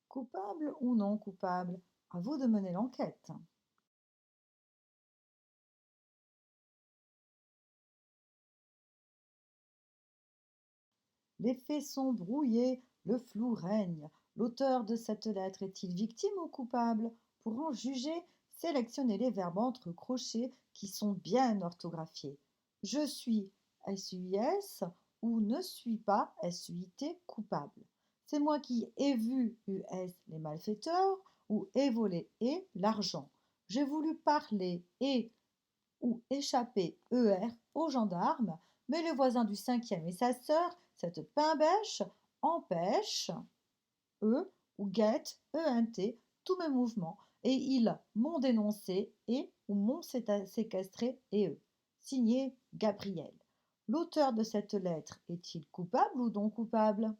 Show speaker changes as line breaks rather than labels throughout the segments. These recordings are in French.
Coupable ou non coupable? À vous de mener l'enquête. Les faits sont brouillés, le flou règne. L'auteur de cette lettre est-il victime ou coupable? Pour en juger, sélectionnez les verbes entre crochets qui sont bien orthographiés. Je suis SUIS ou ne suis pas SUIT coupable. C'est moi qui ai vu US les malfaiteurs ou ai volé et l'argent. J'ai voulu parler et ou échapper ER aux gendarmes, mais le voisin du cinquième et sa sœur, cette pain-bêche, empêchent E ou guettent ENT tous mes mouvements et ils m'ont dénoncé et ou m'ont séquestré et eux. Signé Gabriel. L'auteur de cette lettre est-il coupable ou non coupable?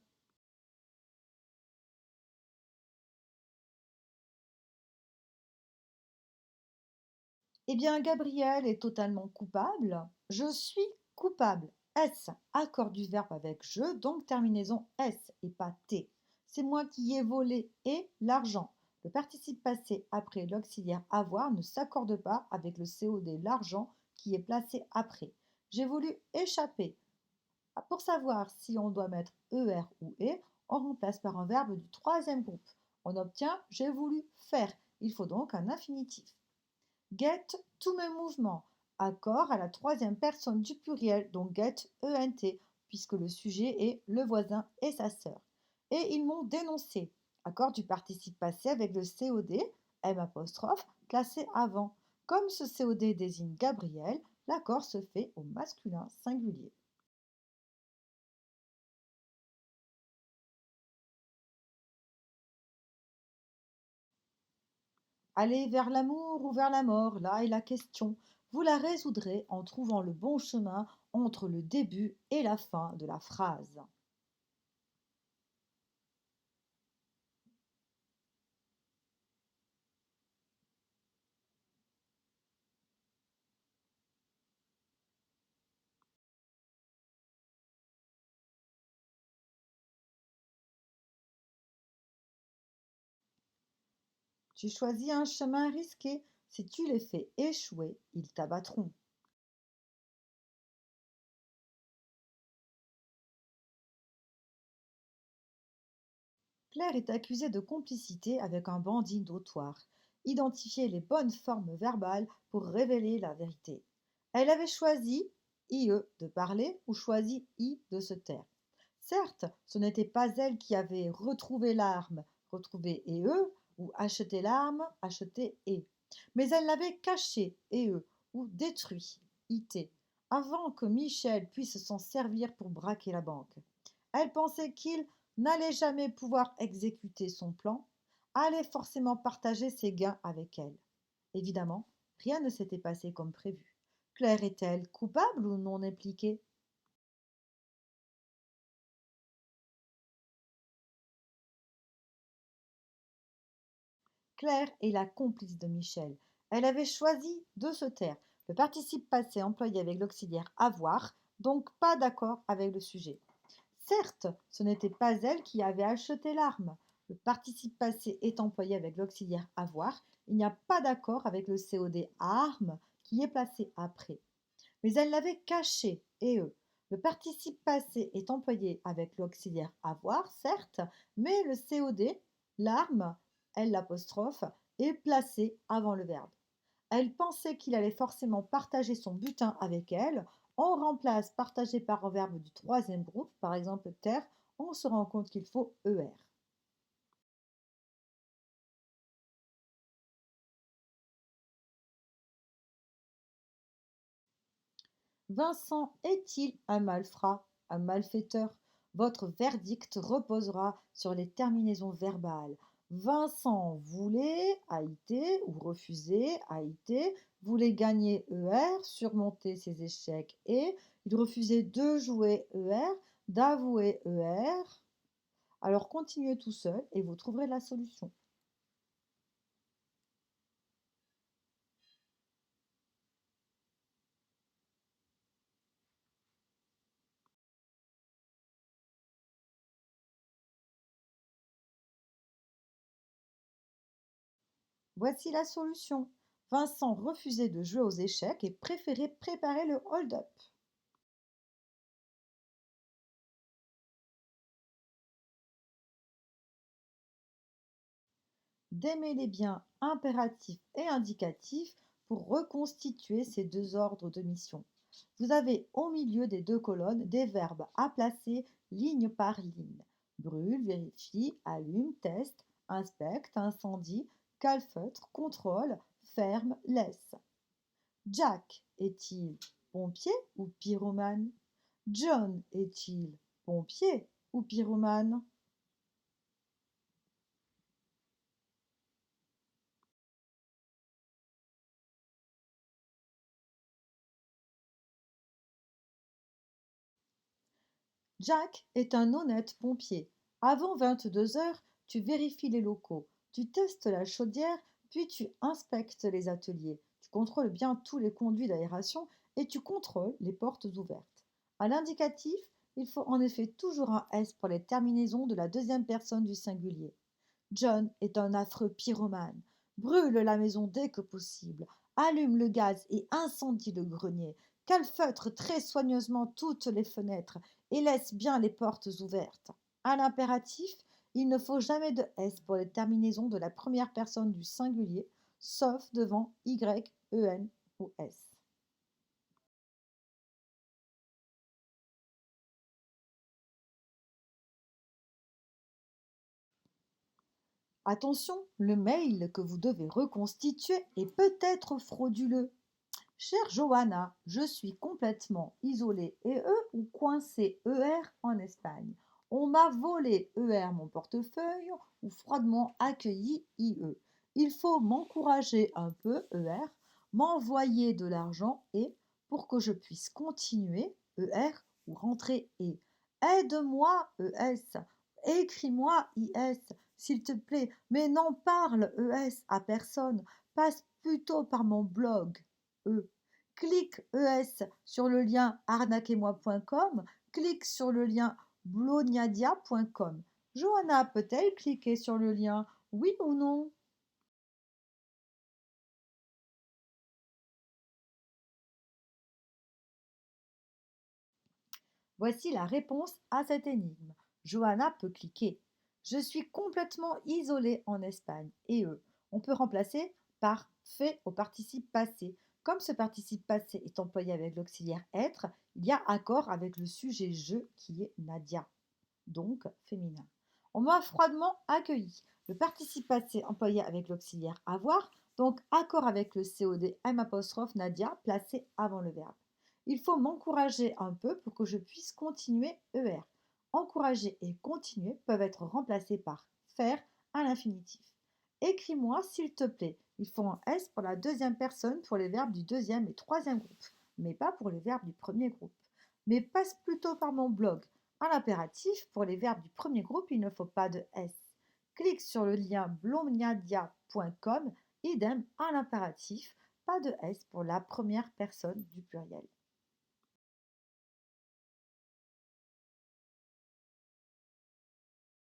Eh bien, Gabriel est totalement coupable. Je suis coupable. S, accord du verbe avec je, donc terminaison S et pas T. C'est moi qui ai volé et l'argent. Le participe passé après l'auxiliaire avoir ne s'accorde pas avec le COD l'argent qui est placé après. J'ai voulu échapper. Pour savoir si on doit mettre ER ou E, on remplace par un verbe du troisième groupe. On obtient j'ai voulu faire. Il faut donc un infinitif. Get tous mes mouvements. Accord à la troisième personne du pluriel, donc get ENT, puisque le sujet est le voisin et sa sœur. Et ils m'ont dénoncé. Accord du participe passé avec le COD, M apostrophe, classé avant. Comme ce COD désigne Gabriel, l'accord se fait au masculin singulier. Aller vers l'amour ou vers la mort, là est la question. Vous la résoudrez en trouvant le bon chemin entre le début et la fin de la phrase. Tu choisis un chemin risqué. Si tu les fais échouer, ils t'abattront. Claire est accusée de complicité avec un bandit notoire. Identifiez les bonnes formes verbales pour révéler la vérité. Elle avait choisi IE de parler ou choisi I de se taire. Certes, ce n'était pas elle qui avait retrouvé l'arme, retrouvé EE, ou acheté l'arme, acheté E. Mais elle l'avait caché, EE, ou détruit, IT, avant que Michel puisse s'en servir pour braquer la banque. Elle pensait qu'il n'allait jamais pouvoir exécuter son plan, allait forcément partager ses gains avec elle. Évidemment, rien ne s'était passé comme prévu. Claire est-elle coupable ou non impliquée? Claire est la complice de Michel. Elle avait choisi de se taire. Le participe passé employé avec l'auxiliaire avoir, donc pas d'accord avec le sujet. Certes, ce n'était pas elle qui avait acheté l'arme. Le participe passé est employé avec l'auxiliaire avoir. Il n'y a pas d'accord avec le COD arme qui est placé après. Mais elle l'avait caché, et eux. Le participe passé est employé avec l'auxiliaire avoir, certes, mais le COD, l'arme, elle l'apostrophe, est placé avant le verbe. Elle pensait qu'il allait forcément partager son butin avec elle. On remplace partager par un verbe du troisième groupe, par exemple terre, on se rend compte qu'il faut ER. Vincent est-il un malfrat, un malfaiteur? Votre verdict reposera sur les terminaisons verbales. Vincent voulait, a été, ou refusait, a été, voulait gagner ER, surmonter ses échecs et il refusait de jouer ER, d'avouer ER. Alors continuez tout seul et vous trouverez la solution. Voici la solution. Vincent refusait de jouer aux échecs et préférait préparer le hold-up. Démêlez bien impératif et indicatif pour reconstituer ces deux ordres de mission. Vous avez au milieu des deux colonnes des verbes à placer ligne par ligne. Brûle, vérifie, allume, teste, inspecte, incendie, calfeutre, contrôle, ferme, laisse. Jack est-il pompier ou pyromane? John est-il pompier ou pyromane? Jack est un honnête pompier. Avant 22 heures, tu vérifies les locaux, tu testes la chaudière, puis tu inspectes les ateliers. Tu contrôles bien tous les conduits d'aération et tu contrôles les portes ouvertes. À l'indicatif, il faut en effet toujours un S pour les terminaisons de la deuxième personne du singulier. John est un affreux pyromane. Brûle la maison dès que possible. Allume le gaz et incendie le grenier. Calfeutre très soigneusement toutes les fenêtres et laisse bien les portes ouvertes. À l'impératif, il ne faut jamais de S pour les terminaisons de la première personne du singulier, sauf devant Y, EN ou S. Attention, le mail que vous devez reconstituer est peut-être frauduleux. Chère Johanna, je suis complètement isolée ou coincée en Espagne. On m'a volé mon portefeuille ou froidement accueilli Il faut m'encourager un peu m'envoyer de l'argent pour que je puisse continuer ou rentrer Aide-moi écris-moi s'il te plaît, mais n'en parle à personne. Passe plutôt par mon blog E. Clique sur le lien arnaquez-moi.com, clique sur le lien blognadia.com. Johanna peut-elle cliquer sur le lien, oui ou non? Voici la réponse à cette énigme. Johanna peut cliquer. Je suis complètement isolée en Espagne. On peut remplacer par fait au participe passé. Comme ce participe passé est employé avec l'auxiliaire être, il y a accord avec le sujet je qui est Nadia, donc féminin. On m'a froidement accueilli. Le participe passé employé avec l'auxiliaire avoir, donc accord avec le COD M apostrophe Nadia placé avant le verbe. Il faut m'encourager un peu pour que je puisse continuer Encourager et continuer peuvent être remplacés par faire à l'infinitif. Écris-moi s'il te plaît. Il faut un S pour la deuxième personne pour les verbes du deuxième et troisième groupe, mais pas pour les verbes du premier groupe. Mais passe plutôt par mon blog. À l'impératif, pour les verbes du premier groupe, il ne faut pas de S. Clique sur le lien blomniadia.com, idem à l'impératif, pas de S pour la première personne du pluriel.